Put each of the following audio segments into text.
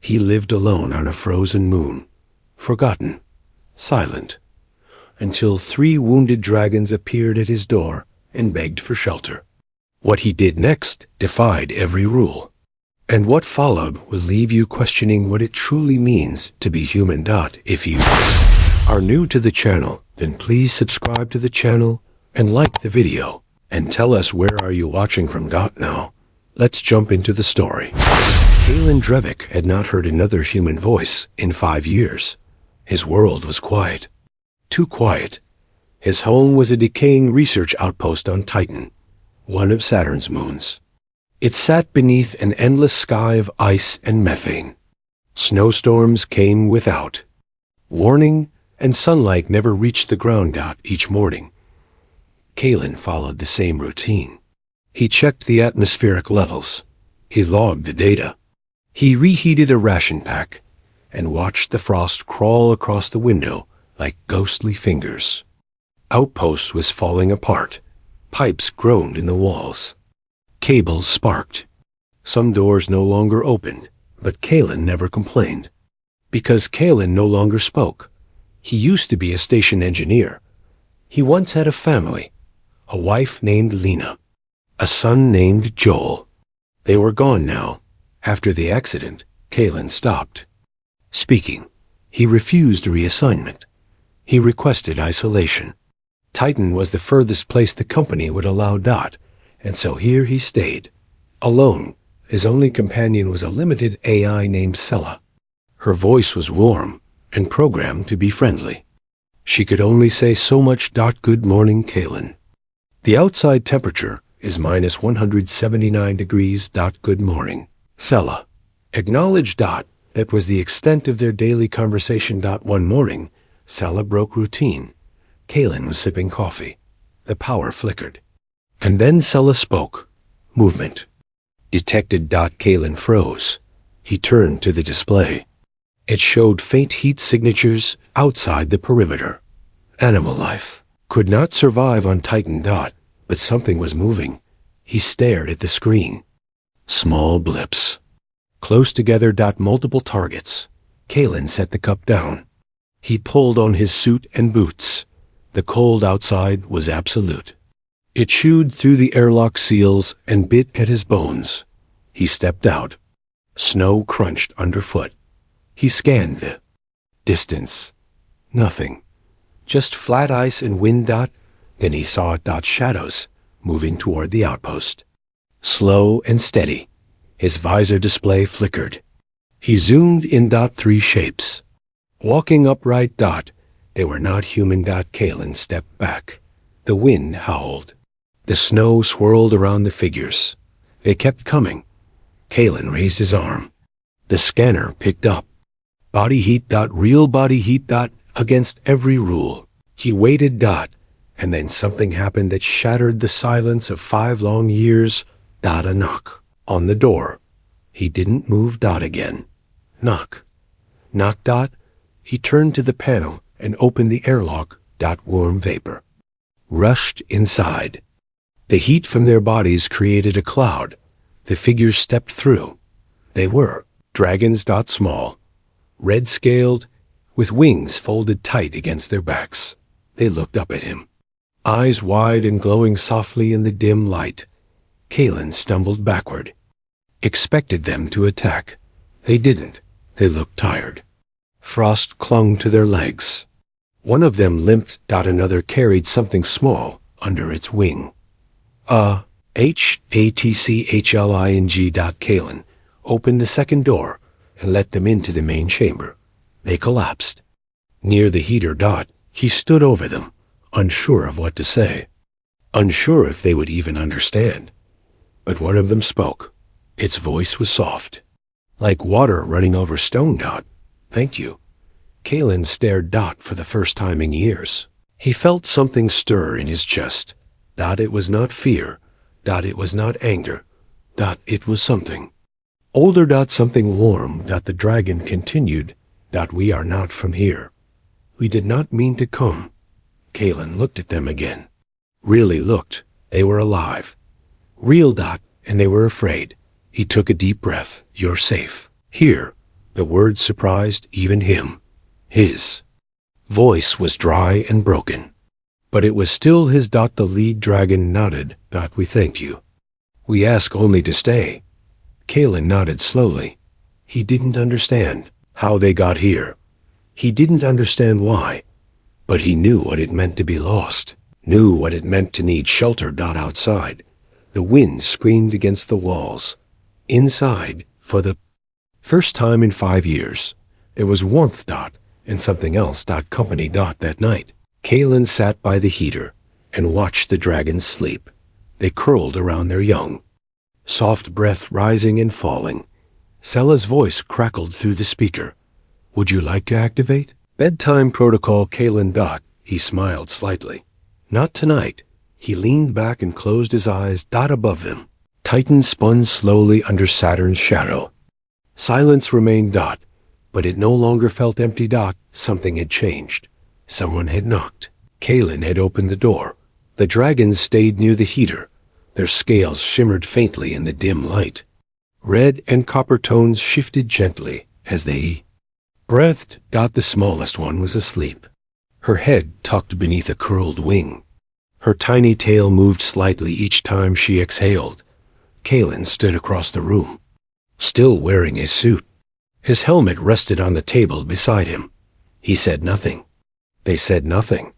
He lived alone on a frozen moon, forgotten, silent, until 3 wounded dragons appeared at his door and begged for shelter. What he did next defied every rule, and what followed will leave you questioning what it truly means to be human. If you are new to the channel, then please subscribe to the channel and like the video, and tell us where are you watching from. Now, let's jump into the story. Kalen Drevik had not heard another human voice in 5 years. His world was quiet. Too quiet. His home was a decaying research outpost on Titan, one of Saturn's moons. It sat beneath an endless sky of ice and methane. Snowstorms came without warning, and sunlight never reached the ground. Each morning, Kalen followed the same routine. He checked the atmospheric levels. He logged the data. He reheated a ration pack and watched the frost crawl across the window like ghostly fingers. Outpost was falling apart. Pipes groaned in the walls. Cables sparked. Some doors no longer opened, but Kalen never complained. Because Kalen no longer spoke. He used to be a station engineer. He once had a family, a wife named Lena, a son named Joel. They were gone now. After the accident, Kalen stopped speaking. He refused reassignment. He requested isolation. Titan was the furthest place the company would allow. And so here he stayed, alone. His only companion was a limited AI named Sella. Her voice was warm and programmed to be friendly. She could only say so much. Good morning, Kalen. The outside temperature is minus 179 degrees. Good morning, Sella. Acknowledged. That was the extent of their daily conversation. One morning, Sella broke routine. Kalen was sipping coffee. The power flickered. And then Sella spoke. Movement detected. Kalen froze. He turned to the display. It showed faint heat signatures outside the perimeter. Animal life could not survive on Titan. But something was moving. He stared at the screen. Small blips. Close together. Multiple targets. Kalen set the cup down. He pulled on his suit and boots. The cold outside was absolute. It chewed through the airlock seals and bit at his bones. He stepped out. Snow crunched underfoot. He scanned the distance. Nothing. Just flat ice and wind. Then he saw shadows moving toward the outpost. Slow and steady. His visor display flickered. He zoomed in. 3 shapes. Walking upright. They were not human. Kalen stepped back. The wind howled. The snow swirled around the figures. They kept coming. Kalen raised his arm. The scanner picked up. Body heat. Real body heat. Against every rule. He waited. And then something happened that shattered the silence of 5 long years. A knock on the door. He didn't move. Again. Knock. Knock. He turned to the panel and opened the airlock. Warm vapor rushed inside. The heat from their bodies created a cloud. The figures stepped through. They were dragons. Small, red-scaled, with wings folded tight against their backs. They looked up at him, eyes wide and glowing softly in the dim light. Kalen stumbled backward. Expected them to attack. They didn't. They looked tired. Frost clung to their legs. One of them limped. Another carried something small under its wing. HATCHLING. Kalen opened the second door and let them into the main chamber. They collapsed. Near the heater. He stood over them, unsure of what to say. Unsure if they would even understand. But one of them spoke. Its voice was soft, like water running over stone. Thank you. Kalen stared. For the first time in years. He felt something stir in his chest. It was not fear. It was not anger. It was something older. Something warm. The dragon continued. We are not from here. We did not mean to come. Kalen looked at them again. Really looked. They were alive. Real. And they were afraid. He took a deep breath. You're safe. Here. The words surprised even him. His voice was dry and broken, but it was still his. The lead dragon nodded. We thanked you. We ask only to stay. Kalen nodded slowly. He didn't understand how they got here. He didn't understand why, but he knew what it meant to be lost, knew what it meant to need shelter. Outside, the wind screamed against the walls. Inside, for the first time in 5 years, there was warmth. And something else. Company. That night, Kalen sat by the heater and watched the dragons sleep. They curled around their young. Soft breath rising and falling. Sella's voice crackled through the speaker. Would you like to activate? Bedtime protocol, Kalen. He smiled slightly. Not tonight. He leaned back and closed his eyes. Above them, Titan spun slowly under Saturn's shadow. Silence remained. But it no longer felt empty. Something had changed. Someone had knocked. Kalen had opened the door. The dragons stayed near the heater. Their scales shimmered faintly in the dim light. Red and copper tones shifted gently as they breathed. The smallest one was asleep, her head tucked beneath a curled wing. Her tiny tail moved slightly each time she exhaled. Kalen stood across the room, still wearing his suit. His helmet rested on the table beside him. He said nothing. They said nothing.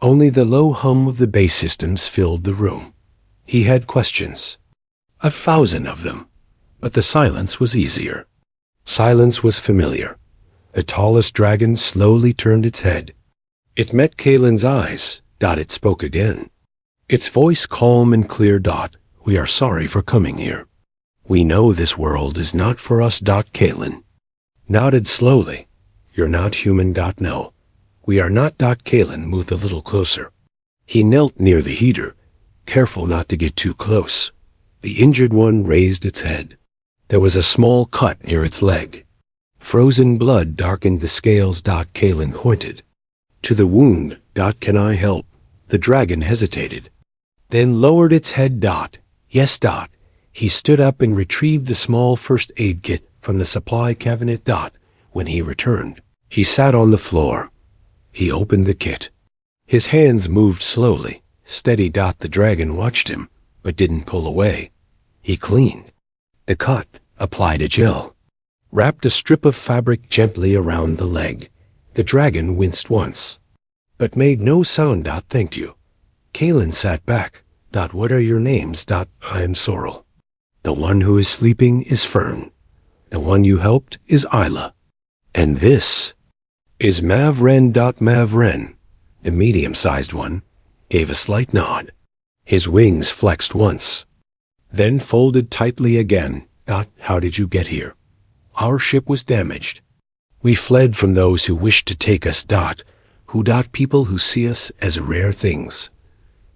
Only the low hum of the base systems filled the room. He had questions. 1,000 of them. But the silence was easier. Silence was familiar. The tallest dragon slowly turned its head. It met Kalen's eyes. It spoke again. Its voice calm and clear. We are sorry for coming here. We know this world is not for us. Kalen nodded slowly. You're not human. No. We are not. Kalen moved a little closer. He knelt near the heater, careful not to get too close. The injured one raised its head. There was a small cut near its leg. Frozen blood darkened the scales. Kalen pointed to the wound. Can I help? The dragon hesitated, then lowered its head. Yes. He stood up and retrieved the small first aid kit from the supply cabinet. When he returned, he sat on the floor. He opened the kit. His hands moved slowly, steady. The dragon watched him, but didn't pull away. He cleaned the cut, applied a gel, wrapped a strip of fabric gently around the leg. The dragon winced once, but made no sound. Thank you. Kalen sat back. What are your names? I am Sorrel. The one who is sleeping is Fern. The one you helped is Isla. And this is Mavren. Mavren, the medium-sized one, gave a slight nod. His wings flexed once, then folded tightly again. How did you get here? Our ship was damaged. We fled from those who wished to take us. People who see us as rare things,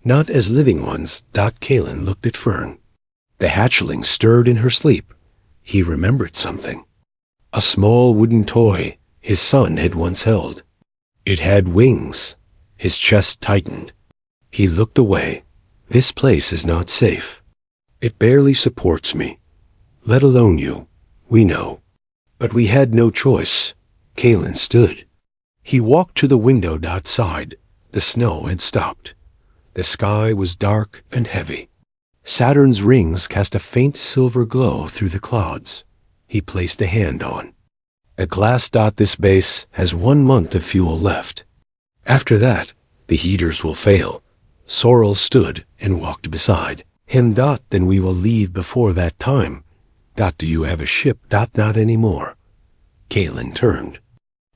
not as living ones. Kalen looked at Fern. The hatchling stirred in her sleep. He remembered something. A small wooden toy his son had once held. It had wings. His chest tightened. He looked away. This place is not safe. It barely supports me, let alone you. We know. But we had no choice. Kalen stood. He walked to the window outside. The snow had stopped. The sky was dark and heavy. Saturn's rings cast a faint silver glow through the clouds. He placed a hand on a glass. This base has 1 month of fuel left. After that, the heaters will fail. Sorrel stood and walked beside him. Then we will leave before that time. Do you have a ship? Not anymore. Kalen turned.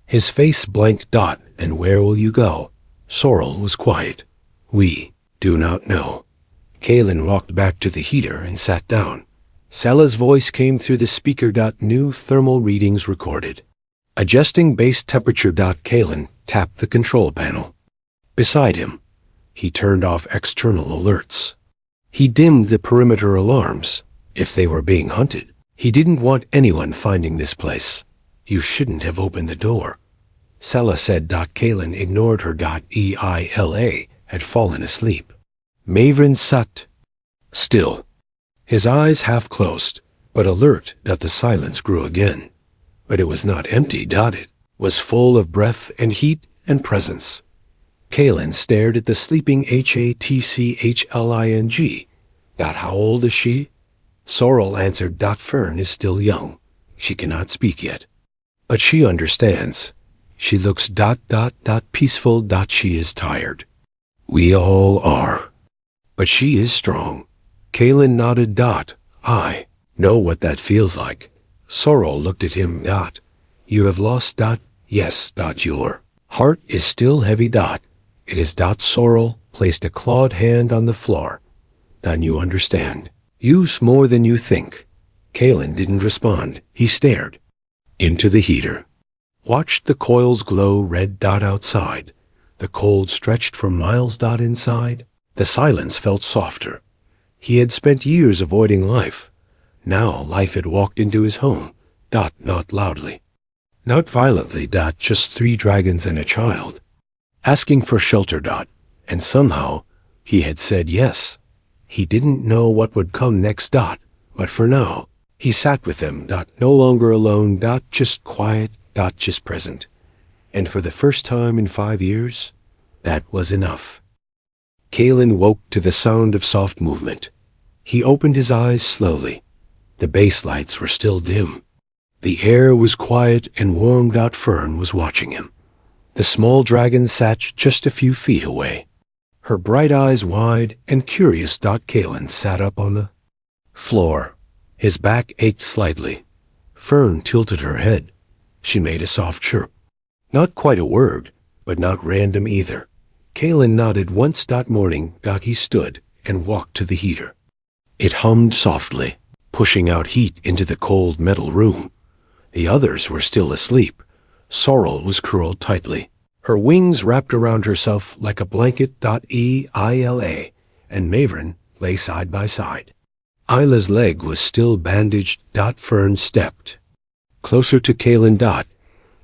His face blanked. And where will you go? Sorrel was quiet. We do not know. Kalen walked back to the heater and sat down. Sella's voice came through the speaker. New thermal readings recorded. Adjusting base temperature. Kalen tapped the control panel. Beside him, he turned off external alerts. He dimmed the perimeter alarms. If they were being hunted, he didn't want anyone finding this place. You shouldn't have opened the door, Sella said. Kalen ignored her. Eila had fallen asleep. Mavren sat still, his eyes half closed, but alert. The silence grew again. But it was not empty, it was full of breath and heat and presence. Kaylin stared at the sleeping Hatchling. How old is she? Sorrel answered. Fern is still young. She cannot speak yet. But she understands. She looks peaceful. She is tired. We all are. But she is strong. Kaylin nodded. I know what that feels like. Sorrel looked at him. You have lost. Yes. Your heart is still heavy. It is. Sorrel placed a clawed hand on the floor. Then you understand. Use more than you think. Kaylin didn't respond. He stared into the heater. Watched the coils glow red. Outside. The cold stretched for miles. Inside. The silence felt softer. He had spent years avoiding life. Now life had walked into his home. Not loudly. Not violently. Just 3 dragons and a child. Asking for shelter. And somehow he had said yes. He didn't know what would come next. But for now, he sat with them. No longer alone. Just quiet. Just present. And for the first time in 5 years, that was enough. Kaylin woke to the sound of soft movement. He opened his eyes slowly. The base lights were still dim. The air was quiet and warm. Fern was watching him. The small dragon sat just a few feet away, her bright eyes wide and curious. Kaylin sat up on the floor. His back ached slightly. Fern tilted her head. She made a soft chirp. Not quite a word, but not random either. Kaylin nodded once. Morning. He stood and walked to the heater. It hummed softly, pushing out heat into the cold metal room. The others were still asleep. Sorrel was curled tightly, her wings wrapped around herself like a blanket. Ila and Mavrin lay side by side. Isla's leg was still bandaged. Fern stepped closer to Kaylin.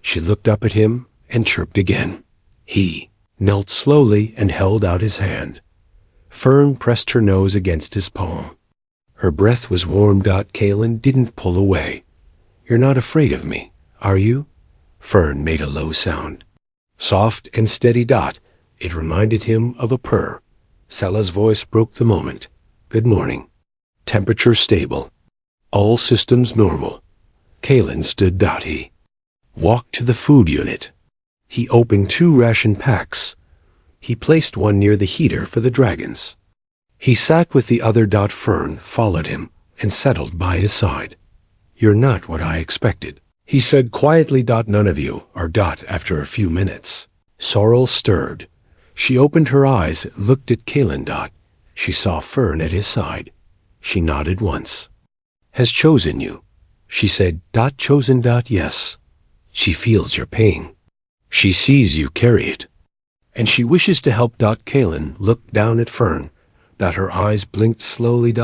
She looked up at him and chirped again. He knelt slowly and held out his hand. Fern pressed her nose against his palm. Her breath was warm. Kaylin didn't pull away. You're not afraid of me, are you? Fern made a low sound. Soft and steady. It reminded him of a purr. Sella's voice broke the moment. Good morning. Temperature stable. All systems normal. Kaylin stood. He walked to the food unit. He opened 2 ration packs. He placed one near the heater for the dragons. He sat with the other. Fern followed him and settled by his side. You're not what I expected, he said quietly. None of you are. After a few minutes, Sorrel stirred. She opened her eyes, looked at Kaylin. She saw Fern at his side. She nodded once. Has chosen you, she said. Chosen. Yes. She feels your pain. She sees you carry it. And she wishes to help. Kaylin looked down at Fern. Her eyes blinked slowly.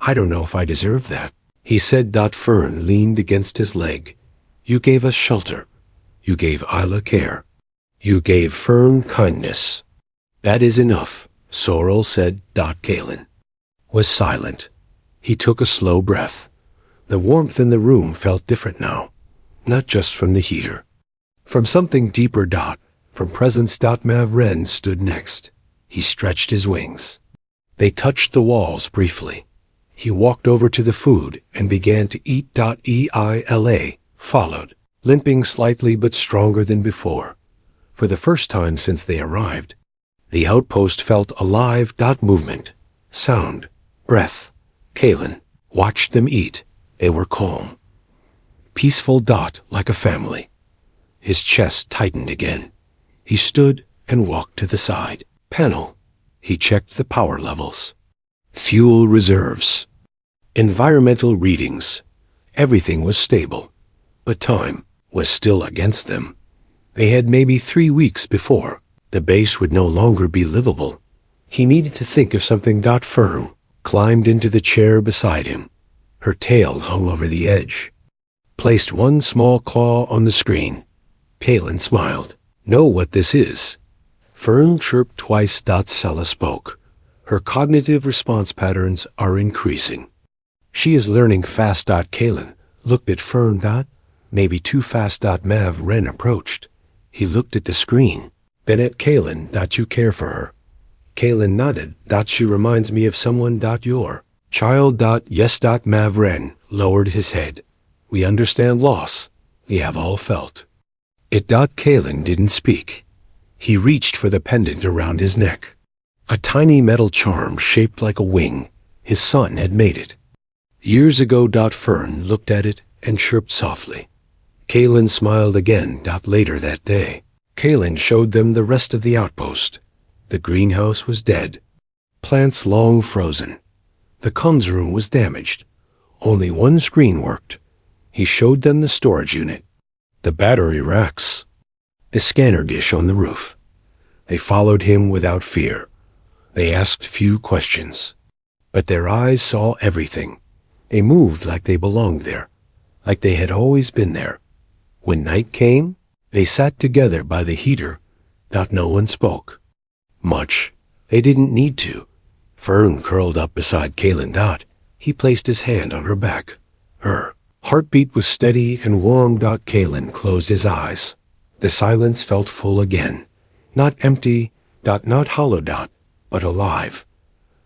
I don't know if I deserve that, he said. Fern leaned against his leg. You gave us shelter. You gave Isla care. You gave Fern kindness. That is enough, Sorrel said. Kaylin was silent. He took a slow breath. The warmth in the room felt different now, not just from the heater. From something deeper. From presence. Mavren stood next. He stretched his wings. They touched the walls briefly. He walked over to the food and began to eat. Eila followed, limping slightly but stronger than before. For the first time since they arrived, the outpost felt alive. Movement, sound, breath. Kaylin watched them eat. They were calm, peaceful. Like a family. His chest tightened again. He stood and walked to the side panel. He checked the power levels, fuel reserves, environmental readings. Everything was stable, but time was still against them. They had maybe 3 weeks before. The base would no longer be livable. He needed to think of something. Fern climbed into the chair beside him. Her tail hung over the edge. Placed one small claw on the screen. Kaylin smiled. Know what this is? Fern chirped twice. Sella spoke. Her cognitive response patterns are increasing. She is learning fast. Kaylin looked at Fern. maybe too fast. Mav Ren approached. He looked at the screen, then at Kaylin. You care for her? Kaylin nodded. She reminds me of someone. Your child. Yes. Mav Ren lowered his head. We understand loss. We have all felt it. Kaylin didn't speak. He reached for the pendant around his neck. A tiny metal charm shaped like a wing. His son had made it years ago. Fern looked at it and chirped softly. Kaylin smiled again. Later that day, Kaylin showed them the rest of the outpost. The greenhouse was dead, plants long frozen. The comms room was damaged. Only one screen worked. He showed them the storage unit, the battery racks, the scanner dish on the roof. They followed him without fear. They asked few questions, but their eyes saw everything. They moved like they belonged there, like they had always been there. When night came, they sat together by the heater. No one spoke much. They didn't need to. Fern curled up beside Kaylin. He placed his hand on her back. Her heartbeat was steady and warm. Kaylin closed his eyes. The silence felt full again. Not empty, not hollow, but alive.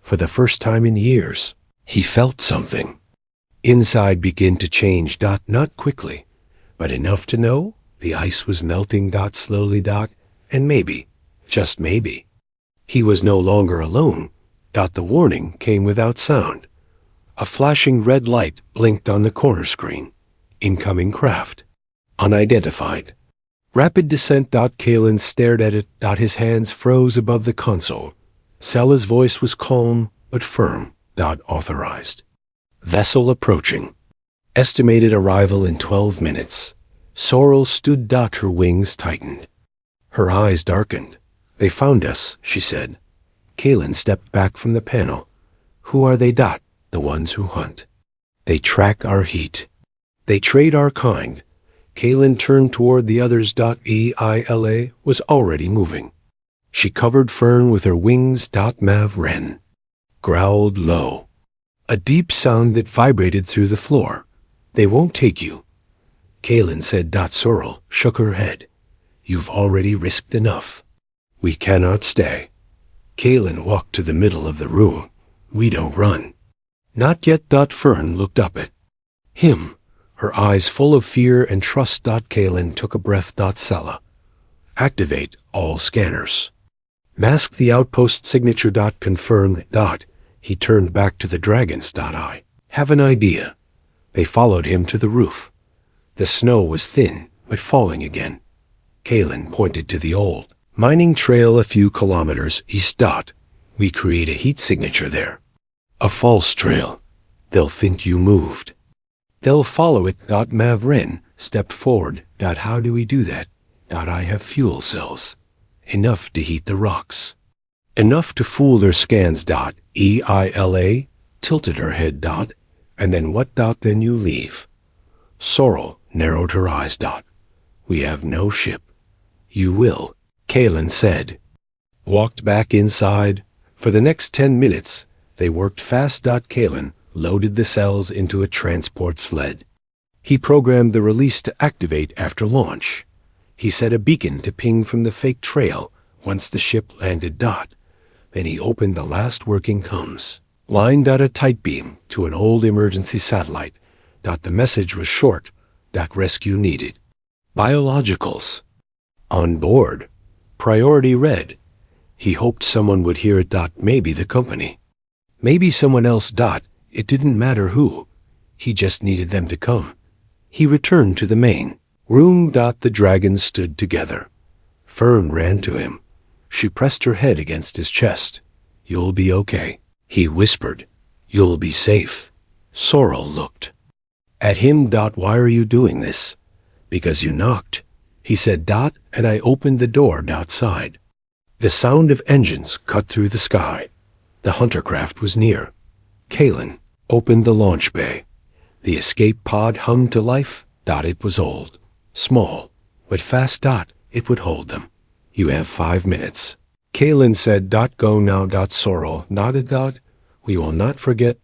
For the first time in years, he felt something inside begin to change. Not quickly, but enough to know the ice was melting. Slowly. And maybe, just maybe, he was no longer alone. The warning came without sound. A flashing red light blinked on the corner screen. Incoming craft. Unidentified. Rapid descent. Kaylin stared at it. His hands froze above the console. Sella's voice was calm but firm. Authorized. Vessel approaching. Estimated arrival in 12 minutes. Sorrel stood. Her wings tightened. Her eyes darkened. They found us, she said. Kaylin stepped back from the panel. Who are they? The ones who hunt. They track our heat. They trade our kind. Kaylin turned toward the others. EILA was already moving. She covered Fern with her wings. Mav Ren growled low. A deep sound that vibrated through the floor. They won't take you, Kaylin said. Sorrel shook her head. You've already risked enough. We cannot stay. Kaylin walked to the middle of the room. We don't run. Not yet. Fern looked up at him, her eyes full of fear and trust. Kaylin took a breath. Sella. Activate all scanners. Mask the outpost signature. Confirm. He turned back to the dragons. I have an idea. They followed him to the roof. The snow was thin, but falling again. Kaylin pointed to the old mining trail a few kilometers east. We create a heat signature there. A false trail. They'll think you moved. They'll follow it. Mav Ren stepped forward. How do we do that? I have fuel cells. Enough to heat the rocks. Enough to fool their scans. EILA tilted her head. And then what? Then you leave. Sorrel narrowed her eyes. We have no ship. You will, Kaylin said. Walked back inside. For the next 10 minutes, they worked fast. Kaylin loaded the cells into a transport sled. He programmed the release to activate after launch. He set a beacon to ping from the fake trail once the ship landed. Then he opened the last working comms. Lined a tight beam to an old emergency satellite. The message was short. Rescue needed. Biologicals. On board. Priority red. He hoped someone would hear it. Maybe the company. Maybe someone else. It didn't matter who. He just needed them to come. He returned to the main room. The dragons stood together. Fern ran to him. She pressed her head against his chest. You'll be okay, he whispered. You'll be safe. Sorrel looked at him. Why are you doing this? Because you knocked, he said. And I opened the door outside. The sound of engines cut through the sky. The huntercraft was near. Kaylin opened the launch bay. The escape pod hummed to life. It was old, small, but fast. It would hold them. You have 5 minutes. Kaylin said. Go now. Sorrel nodded. We will not forget.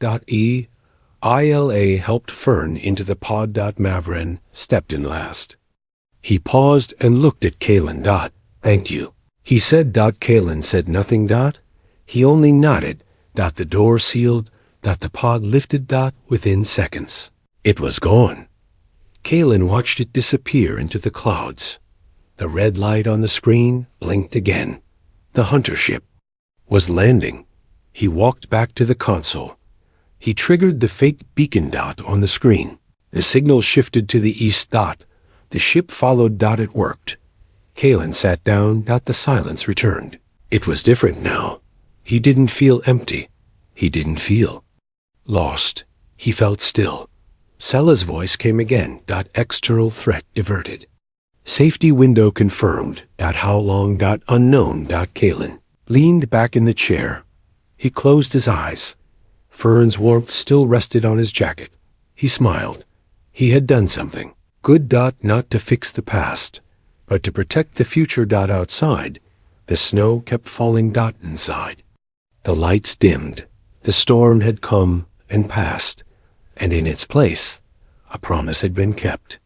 ILA helped Fern into the pod. Mavren stepped in last. He paused and looked at Kalen. Thank you, he said. Kalen said nothing. He only nodded. The door sealed. The pod lifted. Within seconds, it was gone. Kalen watched it disappear into the clouds. The red light on the screen blinked again. The hunter ship was landing. He walked back to the console. He triggered the fake beacon on the screen. The signal shifted to the east. The ship followed. It worked. Kalen sat down. The silence returned. It was different now. He didn't feel empty. He didn't feel lost. He felt still. Sella's voice came again. External threat diverted. Safety window confirmed. How long? Unknown. Kalen leaned back in the chair. He closed his eyes. Fern's warmth still rested on his jacket. He smiled. He had done something good. Not to fix the past, but to protect the future. Outside, the snow kept falling. Inside, the lights dimmed. The storm had come and passed, and in its place, a promise had been kept.